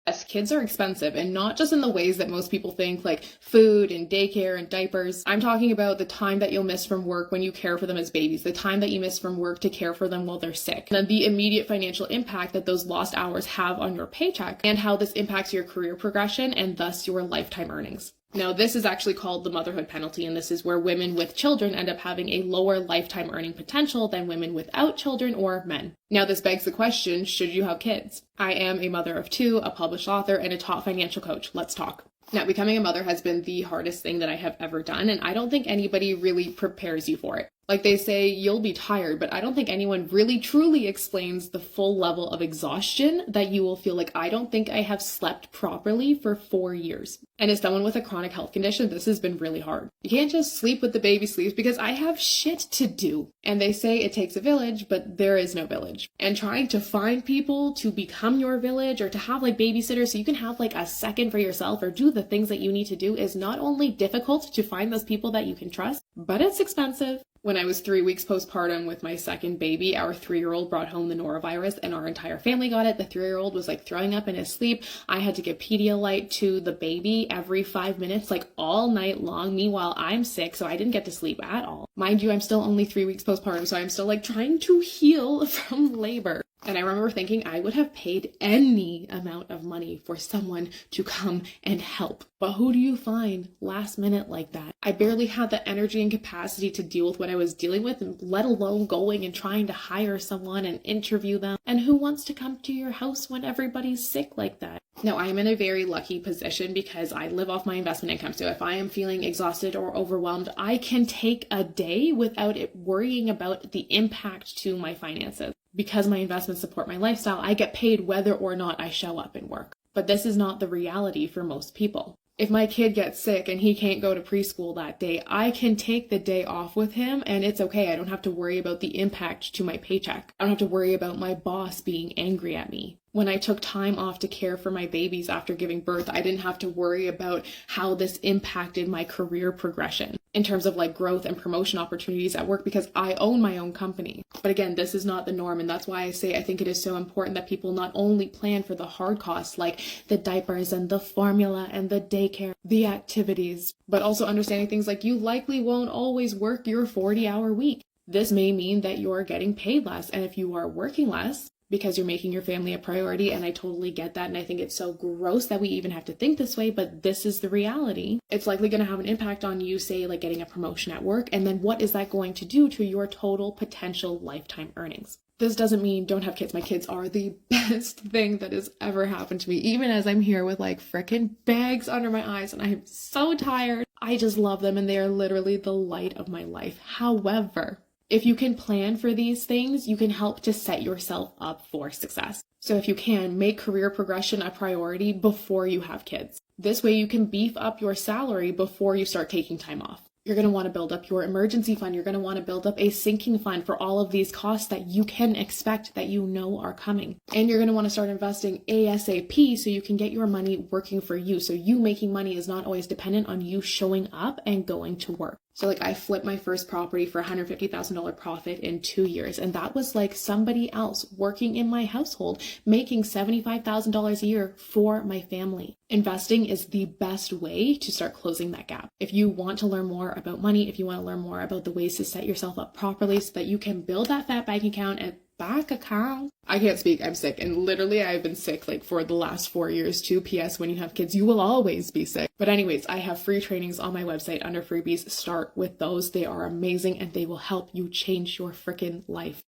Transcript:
Yes, kids are expensive, and not just in the ways that most people think, like food and daycare and diapers. I'm talking about the time that you'll miss from work when you care for them as babies, the time that you miss from work to care for them while they're sick, and then the immediate financial impact that those lost hours have on your paycheck, and how this impacts your career progression and thus your lifetime earnings. Now, this is actually called the motherhood penalty, and this is where women with children end up having a lower lifetime earning potential than women without children or men. Now, this begs the question, should you have kids? I am a mother of two, a published author, and a top financial coach. Let's talk. Now, becoming a mother has been the hardest thing that I have ever done, and I don't think anybody really prepares you for it. Like they say, you'll be tired, but I don't think anyone really truly explains the full level of exhaustion that you will feel. Like, I don't think I have slept properly for 4 years. And as someone with a chronic health condition, this has been really hard. You can't just sleep with the baby sleeps because I have shit to do. And they say it takes a village, but there is no village. And trying to find people to become your village or to have like babysitters so you can have like a second for yourself or do the things that you need to do is not only difficult to find those people that you can trust, but it's expensive. When I was 3 weeks postpartum with my second baby, our 3-year-old brought home the norovirus and our entire family got it. The 3-year-old was like throwing up in his sleep. I had to give Pedialyte to the baby every 5 minutes, like all night long. Meanwhile, I'm sick, so I didn't get to sleep at all. Mind you, I'm still only 3 weeks postpartum, so I'm still like trying to heal from labor. And I remember thinking I would have paid any amount of money for someone to come and help. But who do you find last minute like that? I barely had the energy and capacity to deal with what I was dealing with, let alone going and trying to hire someone and interview them. And who wants to come to your house when everybody's sick like that? Now, I'm in a very lucky position because I live off my investment income. So if I am feeling exhausted or overwhelmed, I can take a day without it worrying about the impact to my finances. Because my investments support my lifestyle, I get paid whether or not I show up and work. But this is not the reality for most people. If my kid gets sick and he can't go to preschool that day, I can take the day off with him and it's okay. I don't have to worry about the impact to my paycheck. I don't have to worry about my boss being angry at me. When I took time off to care for my babies after giving birth, I didn't have to worry about how this impacted my career progression in terms of like growth and promotion opportunities at work because I own my own company. But again, this is not the norm. And that's why I say I think it is so important that people not only plan for the hard costs like the diapers and the formula and the daycare, the activities, but also understanding things like you likely won't always work your 40-hour week. This may mean that you're getting paid less. And if you are working less, because you're making your family a priority, and I totally get that, and I think it's so gross that we even have to think this way, but this is the reality. It's likely going to have an impact on you, say, like getting a promotion at work, and then what is that going to do to your total potential lifetime earnings? This doesn't mean don't have kids. My kids are the best thing that has ever happened to me, even as I'm here with like frickin' bags under my eyes, and I'm so tired. I just love them, and they are literally the light of my life. However, if you can plan for these things, you can help to set yourself up for success. So if you can, make career progression a priority before you have kids. This way you can beef up your salary before you start taking time off. You're going to want to build up your emergency fund. You're going to want to build up a sinking fund for all of these costs that you can expect that you know are coming. And you're going to want to start investing ASAP so you can get your money working for you. So you making money is not always dependent on you showing up and going to work. So like I flipped my first property for $150,000 profit in 2 years. And that was like somebody else working in my household, making $75,000 a year for my family. Investing is the best way to start closing that gap. If you want to learn more about money, if you want to learn more about the ways to set yourself up properly so that you can build that fat bank account and bank account. I can't speak, I'm sick. And literally I've been sick like for the last 4 years too. PS, when you have kids, you will always be sick. But anyways, I have free trainings on my website under freebies. Start with those. They are amazing and they will help you change your freaking life.